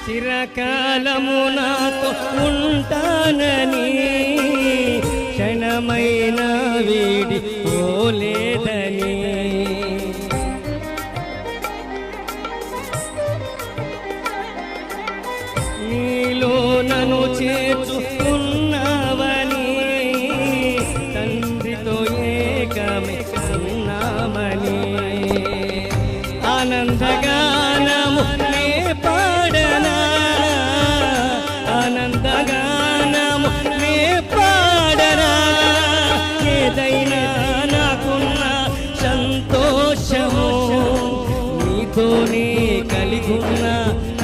చిరకాలము నాతో ఉంటానని క్షణమైన వీడి పోలేదని నీలో నన్ను చేర్చుకున్నావని తండ్రితో ఏకమే ఉన్నామని ఆనందగానము నే పాడనా ఆనందగానము నే పాడనా ఏదైనా నాకున్న సంతోషము నీతోనే కలిగున్న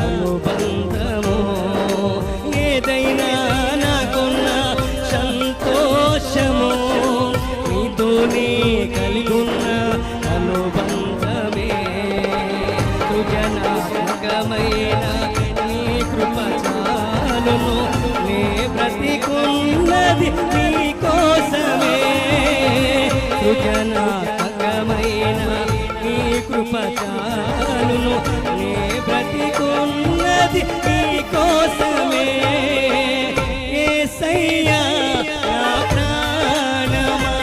అనుబంధము ఏదైనా నాకున్న సంతోషము నీతోనే కలిగున్న అనుబంధమే సృజనాత్మకమైన నీ కృప చాలును నే బ్రతికున్నది నీ కోసమే సృజనాత్మకమైన నీ కృప చాలును నే బ్రతికున్నది నీ కోసమే యేసయ్యా నా ప్రాణమా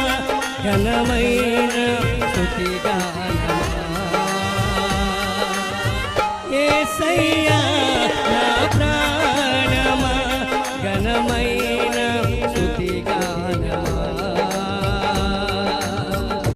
ఘనమైన స్తుతిగానమా యేసయ్యా